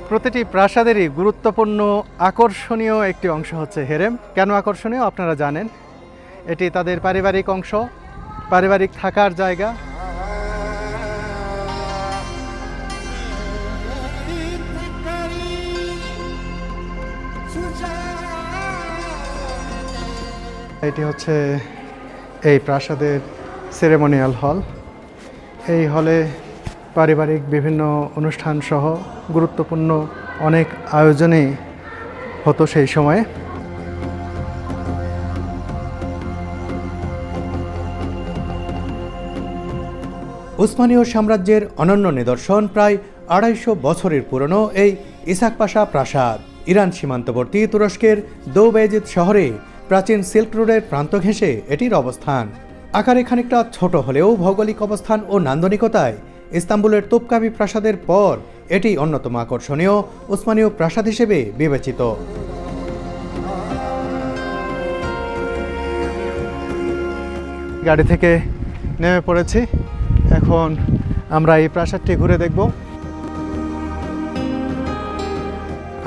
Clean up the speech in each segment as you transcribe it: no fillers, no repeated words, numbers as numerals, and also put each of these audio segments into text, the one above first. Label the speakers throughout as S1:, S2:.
S1: প্রতিটি প্রাসাদেরই গুরুত্বপূর্ণ আকর্ষণীয় একটি অংশ হচ্ছে হেরেম। কেন আকর্ষণীয় আপনারা জানেন, এটি তাদের পারিবারিক অংশ, পারিবারিক থাকার জায়গা। এটি হচ্ছে এই প্রাসাদের সেরেমোনিয়াল হল। এই হলে পারিবারিক বিভিন্ন অনুষ্ঠান সহ গুরুত্বপূর্ণ অনেক আয়োজনই হতো সেই সময়ে।
S2: উসমানীয় সাম্রাজ্যের অনন্য নিদর্শন প্রায় ২৫০ বছরের পুরনো এই ইসাক পাশা প্রাসাদ। ইরান সীমান্তবর্তী তুরস্কের দৌবেজিদ শহরে প্রাচীন সিল্ক রোডের প্রান্ত ঘেঁষে এটির অবস্থান। আকারে খানিকটা ছোট হলেও ভৌগোলিক অবস্থান ও নান্দনিকতায় ইস্তাম্বুলের তোপকাপি প্রাসাদের পর এটি অন্যতম আকর্ষণীয় উসমানীয় প্রাসাদ হিসেবে বিবেচিত।
S1: গাড়ি থেকে নেমে পড়েছি, এখন আমরা এই প্রাসাদটি ঘুরে দেখব।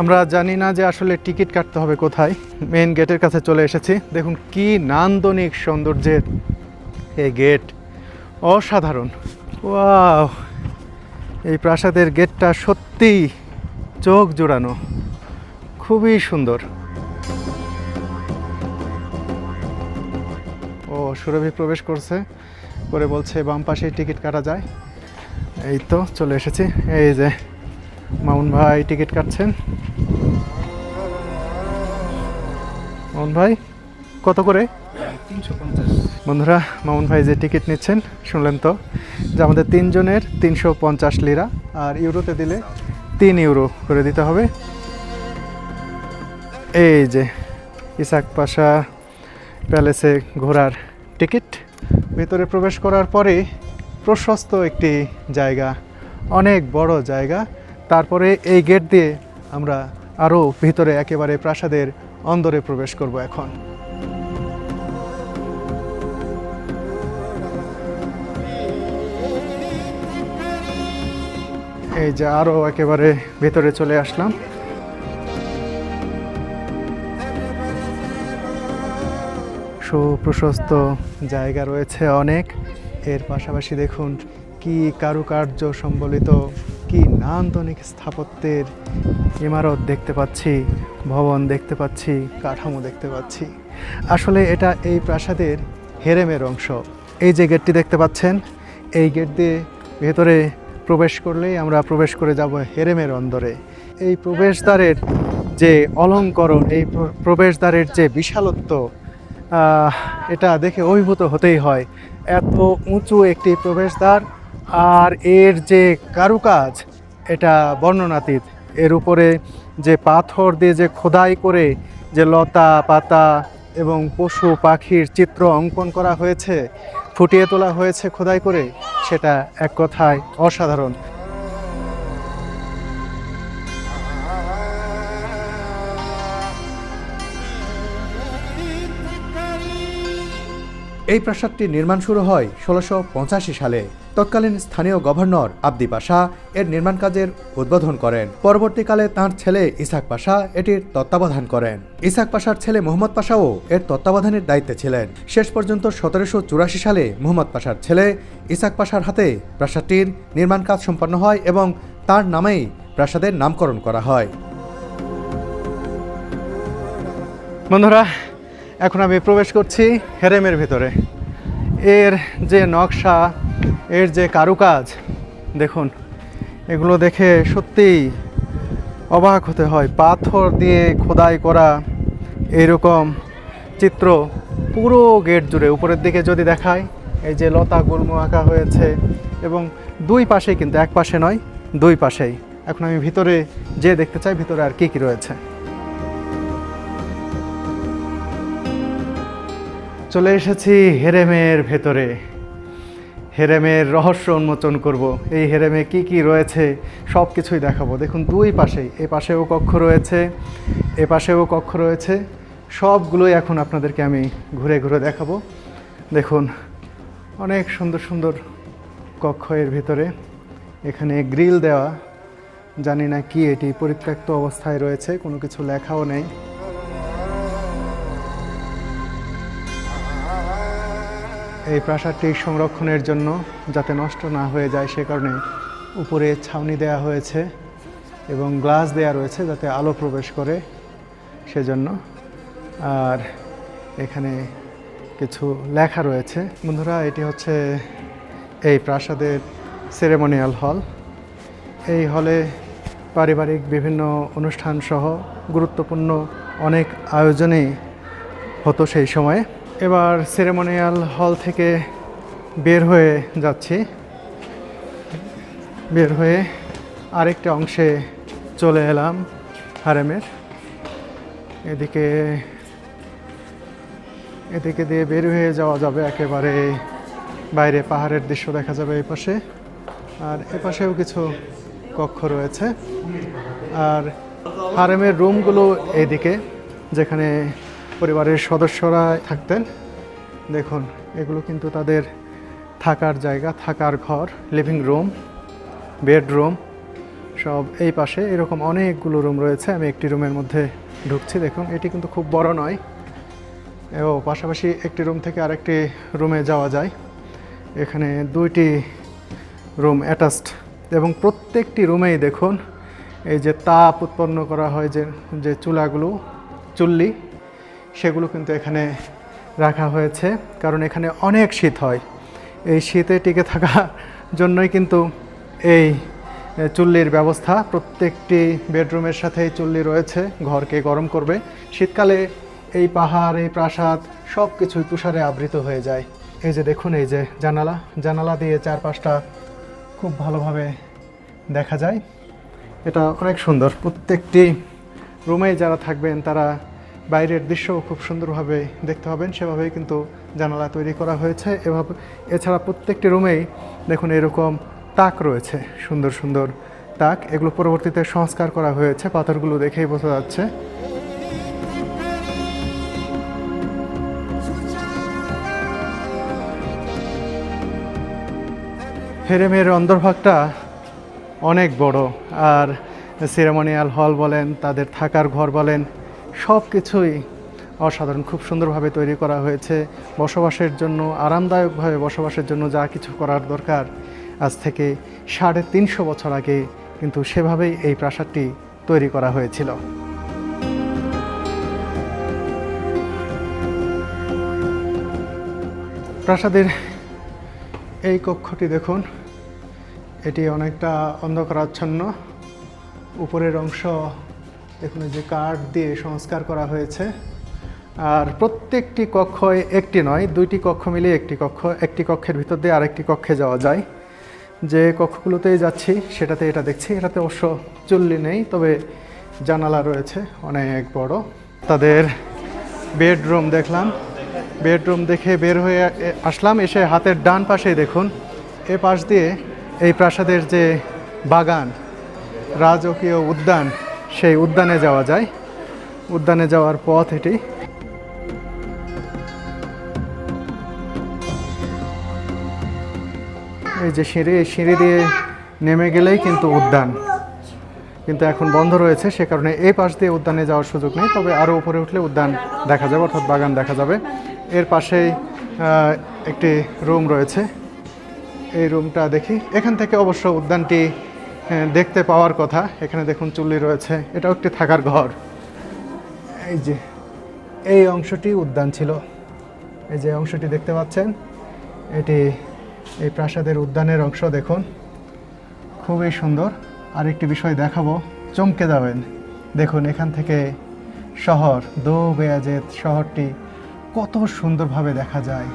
S1: আমরা জানি না যে আসলে টিকিট কাটতে হবে কোথায়। মেইন গেটের কাছে চলে এসেছি। দেখুন কি নান্দনিক সৌন্দর্যের এই গেট, অসাধারণ। ওয়াও, এই প্রাসাদের গেটটা সত্যিই চোখ জোড়ানো, খুবই সুন্দর। ও সুরভি প্রবেশ করছে, করে বলছে বাম পাশেই টিকিট কাটা যায়। এই তো চলে এসেছি। এই যে মামুন ভাই টিকিট কাটছেন। মামুন ভাই কত করে?
S3: 350।
S1: বন্ধুরা, মামুন ভাই যে টিকিট নিচ্ছেন শুনলেন তো, যে আমাদের 3 জনের 350 লিরা, আর ইউরোতে দিলে 3 ইউরো করে দিতে হবে। এই যে ইসাক পাশা প্যালেসে ঘোরার টিকিট। ভেতরে প্রবেশ করার পরে প্রশস্ত একটি জায়গা, অনেক বড় জায়গা। তারপরে এই গেট দিয়ে আমরা আরও ভিতরে একেবারে প্রাসাদের অন্দরে প্রবেশ করব এখন। এই যে আরও একেবারে ভিতরে চলে আসলাম। সুপ্রশস্ত জায়গা রয়েছে অনেক। এর পাশাপাশি দেখুন কি কারুকার্য সম্বলিত, কি নান্দনিক স্থাপত্যের ইমারত দেখতে পাচ্ছি, ভবন দেখতে পাচ্ছি, কাঠামো দেখতে পাচ্ছি। আসলে এটা এই প্রাসাদের হেরেমের অংশ। এই যে গেটটি দেখতে পাচ্ছেন, এই গেট দিয়ে ভেতরে প্রবেশ করলেই আমরা প্রবেশ করে যাব হেরেমের অন্দরে। এই প্রবেশদ্বারের যে অলঙ্করণ, এই প্রবেশদ্বারের যে বিশালত্ব, এটা দেখে অভিভূত হতেই হয়। এত উঁচু একটি প্রবেশদ্বার, আর এর যে কারুকাজ, এটা বর্ণনাতীত। এর উপরে যে পাথর দিয়ে যে খোদাই করে যে লতা পাতা এবং পশু পাখির চিত্র অঙ্কন করা হয়েছে, ফুটিয়ে তোলা হয়েছে খোদাই করে, সেটা এক কথায় অসাধারণ।
S2: এই প্রাসাদটির নির্মাণ শুরু হয় ১৬৮৫ সালে। তৎকালীন স্থানীয় গভর্নর আবদি পাশা এর নির্মাণ কাজের উদ্বোধন করেন। পরবর্তীকালে তাঁর ছেলে ইসাক পাশা এটির তত্ত্বাবধান করেন। ইসাক পাশার ছেলে মুহাম্মদ পাশাও এর তত্ত্বাবধানের দায়িত্বে ছিলেন। শেষ পর্যন্ত ১৭৮৪ সালে মুহাম্মদ পাশার ছেলে ইসাক পাশার হাতে প্রাসাদটির নির্মাণ কাজ সম্পন্ন হয় এবং তার নামেই প্রাসাদের নামকরণ করা হয়।
S1: বন্ধুরা, এখন আমি প্রবেশ করছি হেরেমের ভিতরে। এর যে নকশা, এর যে কারুকাজ দেখুন, এগুলো দেখে সত্যিই অবাক হতে হয়। পাথর দিয়ে খোদাই করা এইরকম চিত্র পুরো গেট জুড়ে। উপরের দিকে যদি দেখায়, এই যে লতা গুল্ম আঁকা হয়েছে, এবং দুই পাশেই, কিন্তু এক পাশে নয়, দুই পাশেই। এখন আমি ভিতরে যে দেখতে চাই ভিতরে আর কি কি রয়েছে। চলে এসেছি হেরেমের ভেতরে। হেরেমের রহস্য উন্মোচন করব। এই হেরেমে কি কি রয়েছে সব কিছুই দেখাবো। দেখুন দুই পাশেই, এ পাশেও কক্ষ রয়েছে, এ পাশেও কক্ষ রয়েছে। সবগুলোই এখন আপনাদেরকে আমি ঘুরে ঘুরে দেখাবো। দেখুন অনেক সুন্দর সুন্দর কক্ষ এর ভিতরে। এখানে গ্রিল দেওয়া, জানি না কি এটি, পরিত্যক্ত অবস্থায় রয়েছে, কোনো কিছু লেখাও নেই। এই প্রাসাদটি সংরক্ষণের জন্য যাতে নষ্ট না হয়ে যায় সে কারণে উপরে ছাউনি দেওয়া হয়েছে এবং গ্লাস দেওয়া রয়েছে যাতে আলো প্রবেশ করে সেজন্য। আর এখানে কিছু লেখা রয়েছে। বন্ধুরা, এটি হচ্ছে এই প্রাসাদের সেরেমোনিয়াল হল। এই হলে পারিবারিক বিভিন্ন অনুষ্ঠান সহ গুরুত্বপূর্ণ অনেক আয়োজনই হতো সেই সময়ে। এবার সেরেমোনিয়াল হল থেকে বের হয়ে যাচ্ছি, বের হয়ে আরেকটা অংশে চলে এলাম হারেমের। এদিকে দিয়ে বের হয়ে যাওয়া যাবে, একেবারে বাইরে পাহাড়ের দৃশ্য দেখা যাবে এই পাশে। আর এপাশেও কিছু কক্ষ রয়েছে। আর হারেমের রুমগুলো এইদিকে, যেখানে পরিবারের সদস্যরা থাকতেন। দেখুন, এগুলো কিন্তু তাদের থাকার জায়গা, থাকার ঘর, লিভিং রুম, বেডরুম সব এই পাশে। এরকম অনেকগুলো রুম রয়েছে। আমি একটি রুমের মধ্যে ঢুকছি। দেখুন, এটি কিন্তু খুব বড় নয়। ও পাশাপাশি একটি রুম থেকে আরেকটি রুমে যাওয়া যায়। এখানে দুইটি রুম অ্যাটাচড এবং প্রত্যেকটি রুমেই দেখুন এই যে তাপ উৎপন্ন করা হয়, যে চুল্লি সেগুলো কিন্তু এখানে রাখা হয়েছে, কারণ এখানে অনেক শীত হয়। এই শীতে টিকে থাকার জন্যই কিন্তু এই চুল্লির ব্যবস্থা। প্রত্যেকটি বেডরুমের সাথেই চুল্লি রয়েছে, ঘরকে গরম করবে। শীতকালে এই পাহাড়, এই প্রাসাদ সব কিছুই তুষারে আবৃত হয়ে যায়। এই যে দেখুন, এই যে জানালা দিয়ে চারপাশটা খুব ভালোভাবে দেখা যায়। এটা অনেক সুন্দর। প্রত্যেকটি রুমেই যারা থাকবেন তারা বাইরের দৃশ্য খুব সুন্দরভাবে দেখতে পাবেন, সেভাবেই কিন্তু জানালা তৈরি করা হয়েছে। এছাড়া প্রত্যেকটি রুমেই দেখুন এরকম তাক রয়েছে, সুন্দর সুন্দর তাক। এগুলো পরবর্তীতে সংস্কার করা হয়েছে, পাথরগুলো দেখেই বোঝা যাচ্ছে। হেরেমের অন্তর্ভাগটা অনেক বড়। আর সেরেমোনিয়াল হল বলেন, তাদের থাকার ঘর বলেন, সব কিছুই অসাধারণ, খুব সুন্দরভাবে তৈরি করা হয়েছে। বসবাসের জন্য, আরামদায়কভাবে বসবাসের জন্য যা কিছু করার দরকার আজ থেকে 350 বছর আগে কিন্তু সেভাবেই এই প্রাসাদটি তৈরি করা হয়েছিল। প্রাসাদের এই কক্ষটি দেখুন, এটি অনেকটা অন্ধকারাচ্ছন্ন। উপরের অংশ দেখুন যে কাঠ দিয়ে সংস্কার করা হয়েছে। আর প্রত্যেকটি কক্ষ একটি নয়, দুইটি কক্ষ মিলিয়ে একটি কক্ষ। একটি কক্ষের ভিতর দিয়ে আরেকটি কক্ষে যাওয়া যায়। যে কক্ষগুলোতেই যাচ্ছি সেটাতে এটা দেখছি। এটাতে অবশ্য চুল্লি নেই, তবে জানালা রয়েছে অনেক বড়। তাদের বেডরুম দেখলাম, বেডরুম দেখে বের হয়ে আসলাম। এসে হাতের ডান পাশেই দেখুন, এ পাশ দিয়ে এই প্রাসাদের যে বাগান, রাজকীয় উদ্যান, সেই উদ্যানে যাওয়া যায়। উদ্যানে যাওয়ার পথ এটি। এই যে সিঁড়ি, এই সিঁড়ি দিয়ে নেমে গেলেই কিন্তু উদ্যান, কিন্তু এখন বন্ধ রয়েছে, সে কারণে এই পাশ দিয়ে উদ্যানে যাওয়ার সুযোগ নেই। তবে আরও উপরে উঠলে উদ্যান দেখা যাবে, অর্থাৎ বাগান দেখা যাবে। এর পাশেই একটি রুম রয়েছে, এই রুমটা দেখি। এখান থেকে অবশ্য উদ্যানটি দেখতে পাওয়ার কথা। এখানে দেখুন চুল্লি রয়েছে, এটাও একটি থাকার ঘর। এই যে এই অংশটি উদ্যান ছিল, এই যে অংশটি দেখতে পাচ্ছেন, এটি এই প্রাসাদের উদ্যানের অংশ। দেখুন খুবই সুন্দর। আরেকটি বিষয় দেখাবো, চমকে যাবেন। দেখুন এখান থেকে শহর দো বেয়াজেদ শহরটি কত সুন্দরভাবে দেখা যায়।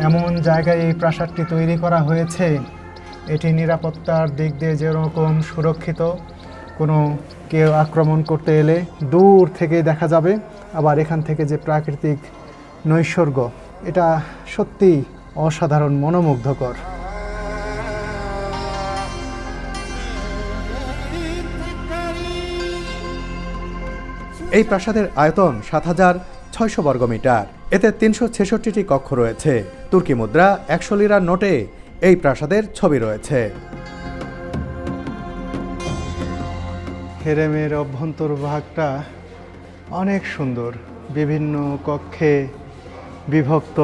S1: এমন জায়গায় এই প্রাসাদটি তৈরি করা হয়েছে, এটি নিরাপত্তার দিক দিয়ে যেরকম সুরক্ষিত, কোনো কেউ আক্রমণ করতে এলে দূর থেকে দেখা যাবে। আবার এখান থেকে যে প্রাকৃতিক নৈসর্গ, এটা সত্যি অসাধারণ, মনোমুগ্ধকর।
S2: এই প্রাসাদের আয়তন ৭,৬০০ বর্গমিটার। এতে ৩৬৬টি কক্ষ রয়েছে। তুর্কি মুদ্রা ১০০ লিরার নোটে এই প্রাসাদের ছবি রয়েছে।
S1: হেরেমের অভ্যন্তর ভাগটা অনেক সুন্দর, বিভিন্ন কক্ষে বিভক্ত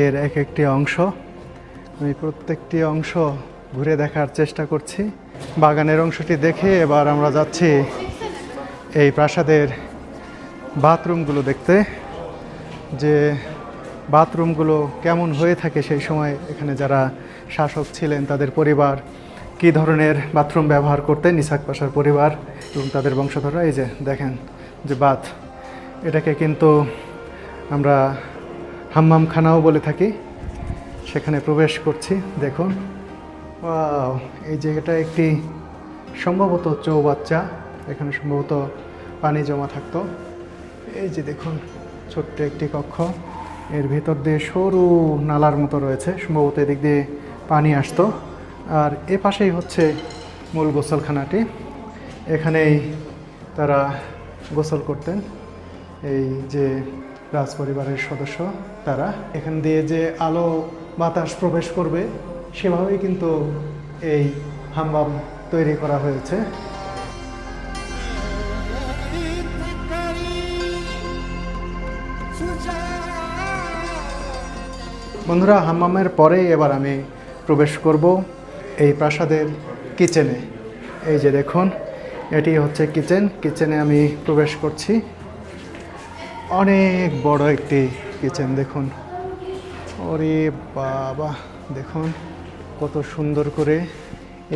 S1: এর এক একটি অংশ। আমি প্রত্যেকটি অংশ ঘুরে দেখার চেষ্টা করছি। বাগানের অংশটি দেখে এবার আমরা যাচ্ছি এই প্রাসাদের বাথরুমগুলো দেখতে, যে বাথরুমগুলো কেমন হয়ে থাকে সেই সময় এখানে যারা শাসক ছিলেন তাদের পরিবার কী ধরনের বাথরুম ব্যবহার করতেন, ইসাক পাশার পরিবার এবং তাদের বংশধররা। এই যে দেখেন যে বাথ, এটাকে কিন্তু আমরা হাম্মামখানাও বলে থাকি। সেখানে প্রবেশ করছি, দেখুন। ওয়াও, এই জায়গাটা একটি সম্ভবত চৌবাচ্চা, এখানে সম্ভবত পানি জমা থাকতো। এই যে দেখুন ছোট্ট একটি কক্ষ, এর ভিতর দিয়ে সরু নালার মতো রয়েছে, সম্ভবত এদিক দিয়ে পানি আসতো। আর এ পাশেই হচ্ছে মূল গোসলখানাটি, এখানেই তারা গোসল করতেন। এই যে রাজপরিবারের সদস্য তারা, এখান দিয়ে যে আলো বাতাস প্রবেশ করবে সেভাবেই কিন্তু এই হাম্মাম তৈরি করা হয়েছে। বন্ধুরা, হাম্মামের পরেই এবার আমি প্রবেশ করব এই প্রাসাদের কিচেনে। এই যে দেখুন, এটি হচ্ছে কিচেন। কিচেনে আমি প্রবেশ করছি। অনেক বড় একটি কিচেন, দেখুন। ওরে বাবা, দেখুন কত সুন্দর করে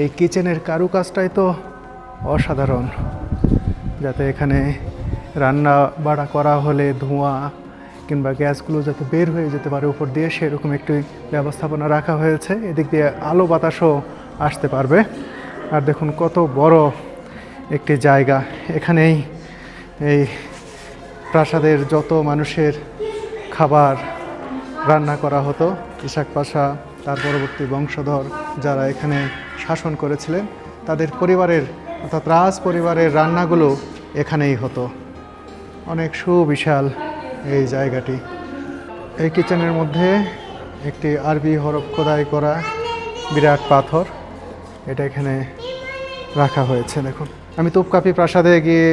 S1: এই কিচেনের কারুকাজটাই তো অসাধারণ। যাতে এখানে রান্না বাড়া করা হলে ধোঁয়া কিংবা গ্যাসগুলো যাতে বের হয়ে যেতে পারে উপর দিয়ে, সেরকম একটি ব্যবস্থাপনা রাখা হয়েছে। এদিক দিয়ে আলো বাতাসও আসতে পারবে। আর দেখুন কত বড় একটি জায়গা। এখানেই এই প্রাসাদের যত মানুষের খাবার রান্না করা হতো, ইসাক পাশা তার পরবর্তী বংশধর যারা এখানে শাসন করেছিলেন তাদের পরিবারের অর্থাৎ রাজ পরিবারের রান্নাগুলো এখানেই হতো। অনেক সুবিশাল এই জায়গাটি। এই কিচেনের মধ্যে একটি আরবি হরফ খোদাই করা বিরাট পাথর, এটা এখানে রাখা হয়েছে। দেখুন, আমি তোপকাপি প্রাসাদে গিয়ে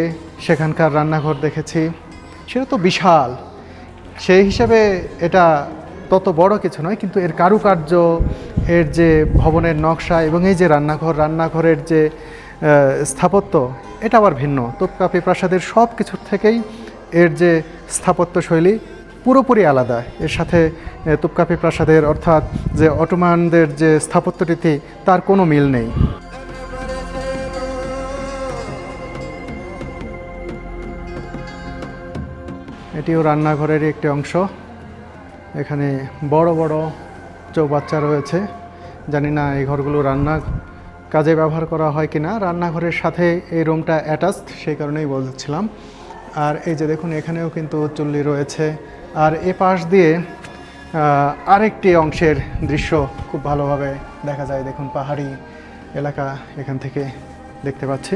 S1: সেখানকার রান্নাঘর দেখেছি, সেটা তো বিশাল। সেই হিসাবে এটা তত বড় কিছু নয়, কিন্তু এর কারুকার্য, এর যে ভবনের নকশা এবং এই যে রান্নাঘরের যে স্থাপত্য, এটা আবার ভিন্ন। তোপকাপি প্রাসাদের সব কিছুর থেকেই এর যে স্থাপত্য শৈলী পুরোপুরি আলাদা। এর সাথে তোপকাপি প্রাসাদের অর্থাৎ যে অটোমানদের যে স্থাপত্যরীতি, তার কোনো মিল নেই। এটিও রান্নাঘরেরই একটি অংশ। এখানে বড় বড় চৌবাচ্চা রয়েছে। জানি না এই ঘরগুলো রান্না কাজে ব্যবহার করা হয় কিনা। রান্নাঘরের সাথে এই রুমটা অ্যাটাচড, সেই কারণেই বলছিলাম। আর এই যে দেখুন, এখানেও কিন্তু চুল্লি রয়েছে। আর এ পাশ দিয়ে আরেকটি অংশের দৃশ্য খুব ভালোভাবে দেখা যায়। দেখুন, পাহাড়ি এলাকা এখান থেকে দেখতে পাচ্ছি।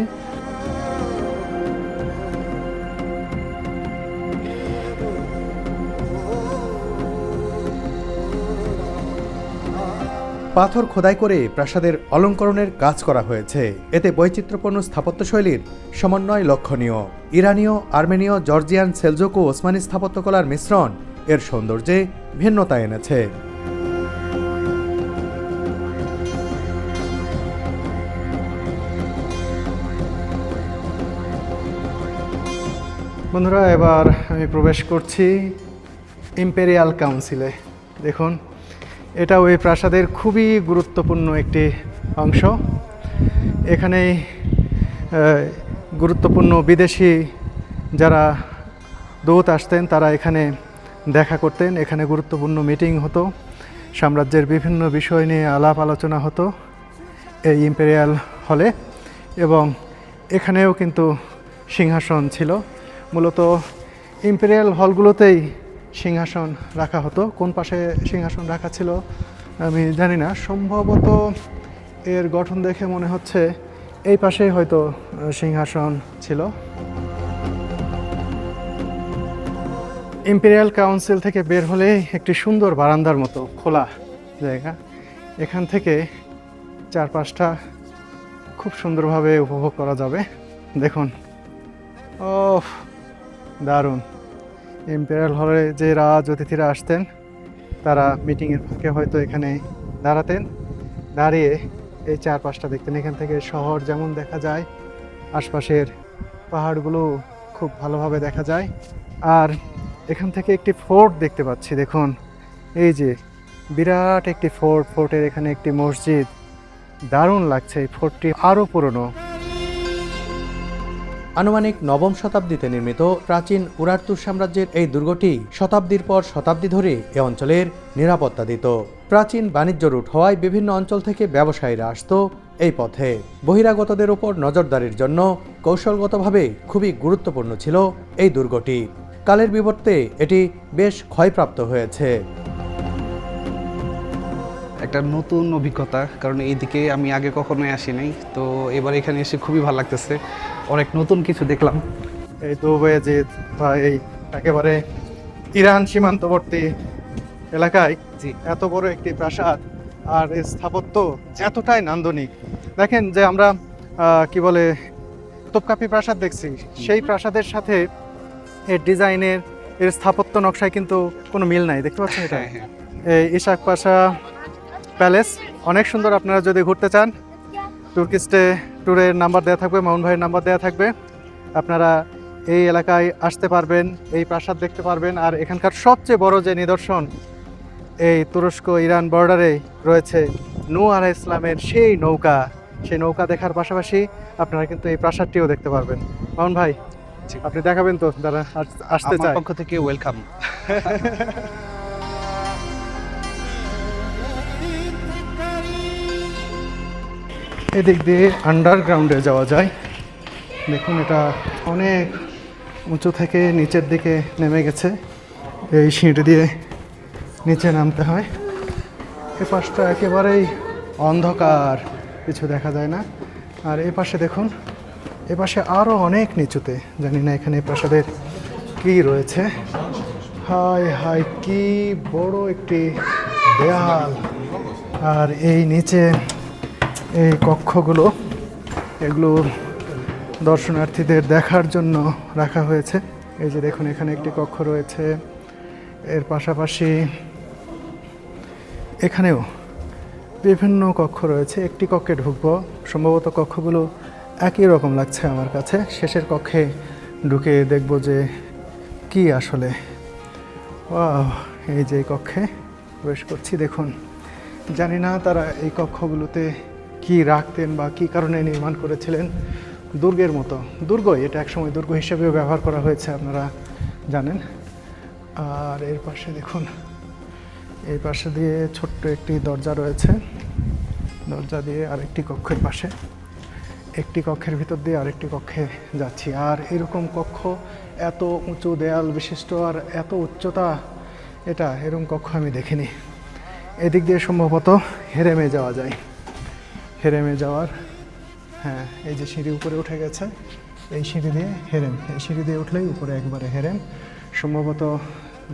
S2: পাথর খোদাই করে প্রাসাদের অলঙ্করণের কাজ করা হয়েছে। এতে বৈচিত্র্যপূর্ণ স্থাপত্যশৈলীর সমন্বয় লক্ষণীয়। ইরানীয়, আর্মেনীয়, জর্জিয়ান, সেলজুক ও ওসমানী স্থাপত্যকলার মিশ্রণ এর সৌন্দর্যে ভিন্নতা এনেছে।
S1: বন্ধুরা, এবার আমি প্রবেশ করছি ইম্পেরিয়াল কাউন্সিলে। দেখুন, এটাও এই প্রাসাদের খুবই গুরুত্বপূর্ণ একটি অংশ। এখানেই গুরুত্বপূর্ণ বিদেশি যারা দূত আসতেন তারা এখানে দেখা করতেন। এখানে গুরুত্বপূর্ণ মিটিং হতো, সাম্রাজ্যের বিভিন্ন বিষয় নিয়ে আলাপ আলোচনা হতো এই ইম্পেরিয়াল হলে। এবং এখানেও কিন্তু সিংহাসন ছিল। মূলত ইম্পেরিয়াল হলগুলোতেই সিংহাসন রাখা হতো। কোন পাশে সিংহাসন রাখা ছিল আমি জানি না, সম্ভবত এর গঠন দেখে মনে হচ্ছে এই পাশেই হয়তো সিংহাসন ছিল। ইম্পেরিয়াল কাউন্সিল থেকে বের হলেই একটি সুন্দর বারান্দার মতো খোলা জায়গা, এখান থেকে চারপাশটা খুব সুন্দরভাবে উপভোগ করা যাবে। দেখুন, ও দারুণ। ইম্পেরিয়াল হলে যে রাজ অতিথিরা আসতেন তারা মিটিংয়ের ফাঁকে হয়তো এখানে দাঁড়াতেন, দাঁড়িয়ে এই চারপাশটা দেখতেন। এখান থেকে শহর যেমন দেখা যায়, আশপাশের পাহাড়গুলো খুব ভালোভাবে দেখা যায়। আর এখান থেকে একটি ফোর্ট দেখতে পাচ্ছি। দেখুন, এই যে বিরাট একটি ফোর্ট, ফোর্টের এখানে একটি মসজিদ, দারুণ লাগছে। এই ফোর্টটি আরও পুরনো।
S2: আনুমানিক নবম শতাব্দীতে নির্মিত প্রাচীন উরারতুর সাম্রাজ্যের এই দুর্গটি শতাব্দীর পর শতাব্দী ধরে এ অঞ্চলের নিরাপত্তা দিত। প্রাচীন বাণিজ্য রুট হওয়ায় বিভিন্ন অঞ্চল থেকে ব্যবসায়ীরা আসতো এই পথে। বহিরাগতদের ওপর নজরদারির জন্য কৌশলগতভাবে খুবই গুরুত্বপূর্ণ ছিল এই দুর্গটি। কালের বিবর্তে এটি বেশ ক্ষয়প্রাপ্ত হয়েছে।
S3: একটা নতুন অভিজ্ঞতা, কারণ এইদিকে আমি আগে কখনোই আসি নাই, তো এবার এখানে এসে খুবই ভালো লাগতেছে। অনেক নতুন কিছু দেখলাম।
S1: এই দোবেজিদ বা এই একেবারে ইরান সীমান্তবর্তী এলাকায়
S3: জি।
S1: এত বড় একটি প্রাসাদ, আর এর স্থাপত্য এতটাই নান্দনিক। দেখেন যে আমরা কি বলে তোপকাপি প্রাসাদ দেখছি, সেই প্রাসাদের সাথে এর ডিজাইনের, এর স্থাপত্য নকশায় কিন্তু কোনো মিল নাই। দেখতে পাচ্ছেন এটা?
S3: হ্যাঁ, হ্যাঁ।
S1: এই ইশাক পাশা প্যালেস অনেক সুন্দর। আপনারা যদি ঘুরতে চান, টুরকিস্টে ট্যুরের নাম্বার দেওয়া থাকবে, মামুন ভাইয়ের নাম্বার দেওয়া থাকবে। আপনারা এই এলাকায় আসতে পারবেন, এই প্রাসাদ দেখতে পারবেন। আর এখানকার সবচেয়ে বড় যে নিদর্শন, এই তুরস্ক ইরান বর্ডারে রয়েছে নূহ আলাইহিস ইসলামের সেই নৌকা। সেই নৌকা দেখার পাশাপাশি আপনারা কিন্তু এই প্রাসাদটিও দেখতে পারবেন। মামুন ভাই,
S3: জি।
S1: আপনি দেখাবেন তো যারা আসতে
S3: আমার
S1: চায়?
S3: পক্ষ থেকে ওয়েলকাম।
S1: এদিক দিয়ে আন্ডারগ্রাউন্ডে যাওয়া যায়। দেখুন, এটা অনেক উঁচু থেকে নিচের দিকে নেমে গেছে। এই সিঁড়ি দিয়ে নিচে নামতে হয়। এ পাশটা একেবারেই অন্ধকার, কিছু দেখা যায় না। আর এ পাশে দেখুন, এ পাশে আরও অনেক নিচুতে, জানি না এখানে প্রাসাদের কী রয়েছে। হায় হায়, কি বড় একটি দেয়াল! আর এই নিচে এই কক্ষগুলো, এগুলো দর্শনার্থীদের দেখার জন্য রাখা হয়েছে। এই যে দেখুন, এখানে একটি কক্ষ রয়েছে। এর পাশাপাশি এখানেও বিভিন্ন কক্ষ রয়েছে। একটি কক্ষে ঢুকবো, সম্ভবত কক্ষগুলো একই রকম লাগছে আমার কাছে। শেষের কক্ষে ঢুকে দেখব যে কি আসলে। ওয়াও, এই যে কক্ষে প্রবেশ করছি। দেখুন, জানি না তারা এই কক্ষগুলোতে কি রাখতেন বা কি কারণে নির্মাণ করেছিলেন। দুর্গের মতো, দুর্গই এটা, একসময় দুর্গ হিসেবেও ব্যবহার করা হয়েছে, আপনারা জানেন। আর এর পাশে দেখুন, এই পাশে দিয়ে ছোট্ট একটি দরজা রয়েছে। দরজা দিয়ে আরেকটি কক্ষের পাশে, একটি কক্ষের ভিতর দিয়ে আরেকটি কক্ষে যাচ্ছি। আর এরকম কক্ষ, এত উঁচু দেয়াল বিশিষ্ট আর এত উচ্চতা, এটা এরকম কক্ষ আমি দেখিনি। এদিক দিয়ে সম্ভবত হেরেমে যাওয়া যায়। হেরেমে যাওয়ার, হ্যাঁ, এই যে সিঁড়ি উপরে উঠে গেছে, এই সিঁড়ি দিয়ে হেরেম। এই সিঁড়ি দিয়ে উঠলেই উপরে একবারে হেরেম। সম্ভবত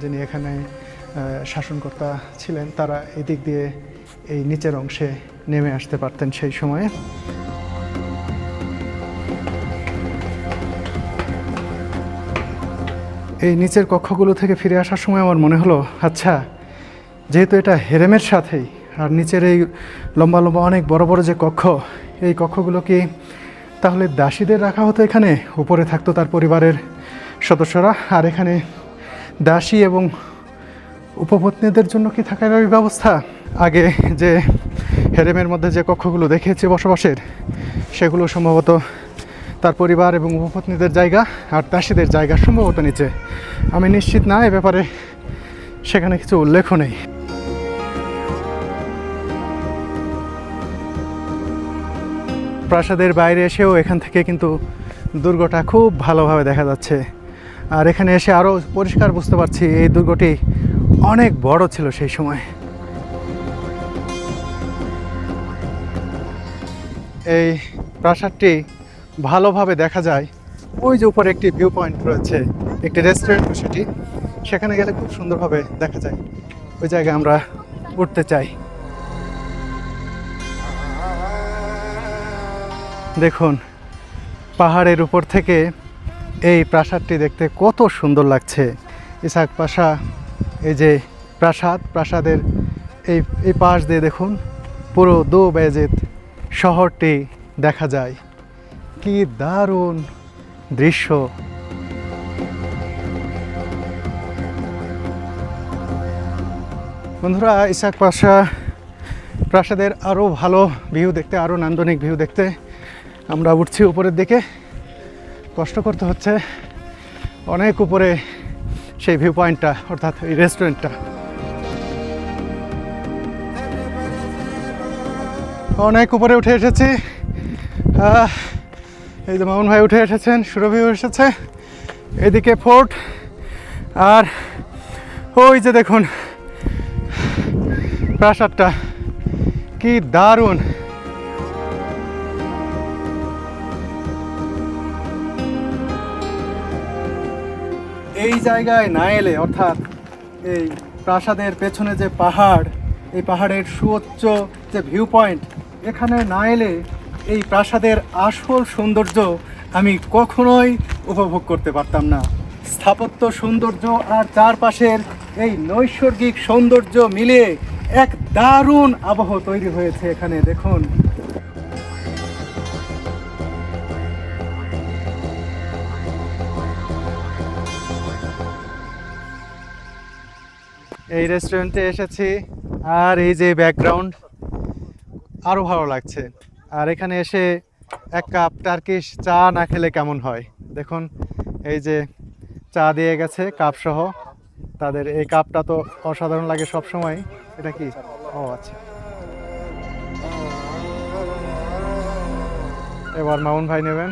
S1: যিনি এখানে শাসনকর্তা ছিলেন, তারা এদিক দিয়ে এই নিচের অংশে নেমে আসতে পারতেন সেই সময়ে। এই নিচের কক্ষগুলো থেকে ফিরে আসার সময় আমার মনে হলো, আচ্ছা, যেহেতু এটা হেরেমের সাথেই, আর নিচের এই লম্বা লম্বা অনেক বড় বড় যে কক্ষ, এই কক্ষগুলো কি তাহলে দাসীদের রাখা হতো এখানে? উপরে থাকতো তার পরিবারের সদস্যরা, আর এখানে দাসী এবং উপপত্নীদের জন্য কি থাকার ব্যবস্থা? আগে যে হেরেমের মধ্যে যে কক্ষগুলো দেখেছি বসবাসের, সেগুলো সম্ভবত তার পরিবার এবং উপপত্নীদের জায়গা, আর দাসীদের জায়গা সম্ভবত নিচে। আমি নিশ্চিত না, এ ব্যাপারে সেখানে কিছু উল্লেখও নেই। প্রাসাদের বাইরে এসেও এখান থেকে কিন্তু দুর্গটা খুব ভালোভাবে দেখা যাচ্ছে। আর এখানে এসে আরও পরিষ্কার বুঝতে পারছি এই দুর্গটি অনেক বড় ছিল সেই সময়। এই প্রাসাদটি ভালোভাবে দেখা যায়, ওই যে উপরে একটি ভিউ পয়েন্ট রয়েছে, একটি রেস্টুরেন্ট, সেটি সেখানে গেলে খুব সুন্দরভাবে দেখা যায়। ওই জায়গায় আমরা উঠতে চাই। দেখুন পাহাড়ের উপর থেকে এই প্রাসাদটি দেখতে কত সুন্দর লাগছে। ইসাক পাশা এই যে প্রাসাদের এই এই পাশ দিয়ে দেখুন পুরো দো বেজেত শহরটি দেখা যায়। কি দারুণ দৃশ্য। বন্ধুরা, ইসাক পাশা প্রাসাদের আরও ভালো ভিউ দেখতে, আরও নান্দনিক ভিউ দেখতে আমরা উঠছি উপরের দিকে। কষ্ট করতে হচ্ছে, অনেক উপরে সেই ভিউ পয়েন্টটা, অর্থাৎ এই রেস্টুরেন্টটা। অনেক উপরে উঠে এসেছি। এই যে মামুন ভাই উঠে এসেছেন, সুরভিও এসেছে। এদিকে ফোর্ট, আর ওই যে দেখুন প্রাসাদটা, কি দারুণ। এই জায়গায় না এলে, অর্থাৎ এই প্রাসাদের পেছনে যে পাহাড়, এই পাহাড়ের সুউচ্চ যে ভিউ পয়েন্ট, এখানে না এলে এই প্রাসাদের আসল সৌন্দর্য আমি কখনোই উপভোগ করতে পারতাম না। স্থাপত্য সৌন্দর্য আর চারপাশের এই নৈসর্গিক সৌন্দর্য মিলিয়ে এক দারুণ আবহ তৈরি হয়েছে এখানে। দেখুন এই রেস্টুরেন্টে এসেছি, আর এই যে ব্যাকগ্রাউন্ড আরও ভালো লাগছে। আর এখানে এসে এক কাপ টার্কিশ চা না খেলে কেমন হয়। দেখুন এই যে চা দিয়ে গেছে কাপ সহ, তাদের এই কাপটা তো অসাধারণ লাগে সব সময়। এটা কি? ও আচ্ছা। এবার মামুন ভাই নেবেন।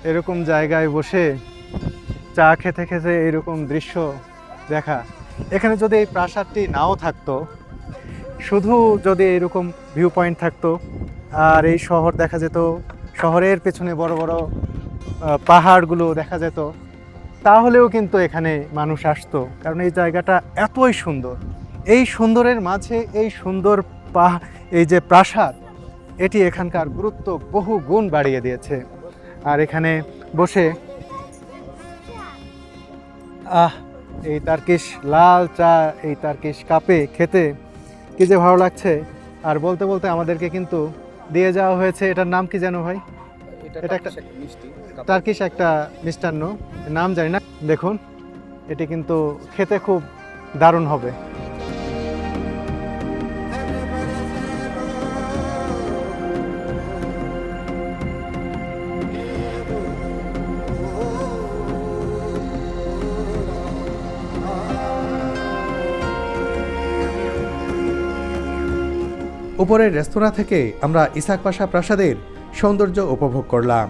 S1: এরকম জায়গায় বসে চা খেতে খেতে এরকম দৃশ্য দেখা। এখানে যদি এই প্রাসাদটি নাও থাকতো, শুধু যদি এরকম ভিউ পয়েন্ট থাকতো আর এই শহর দেখা যেত, শহরের পেছনে বড় বড় পাহাড়গুলো দেখা যেত, তাহলেও কিন্তু এখানে মানুষ আসতো। কারণ এই জায়গাটা এতই সুন্দর। এই সুন্দরের মাঝে এই সুন্দর এই যে প্রাসাদ, এটি এখানকার গুরুত্ব বহু গুণ বাড়িয়ে দিয়েছে। আর এখানে বসে এই টার্কিশ লাল চা এই টার্কিশ কাপে খেতে কি যে ভালো লাগছে। আর বলতে বলতে আমাদেরকে কিন্তু দিয়ে যাওয়া হয়েছে, এটার নাম কি যেন ভাই? এটা একটা টার্কিশ একটা মিষ্টান্ন, নাম জানি না। দেখুন এটি কিন্তু খেতে খুব দারুণ হবে।
S2: উপরের রেস্তোরাঁ থেকে আমরা ইসাক পাশা প্রাসাদের সৌন্দর্য উপভোগ করলাম।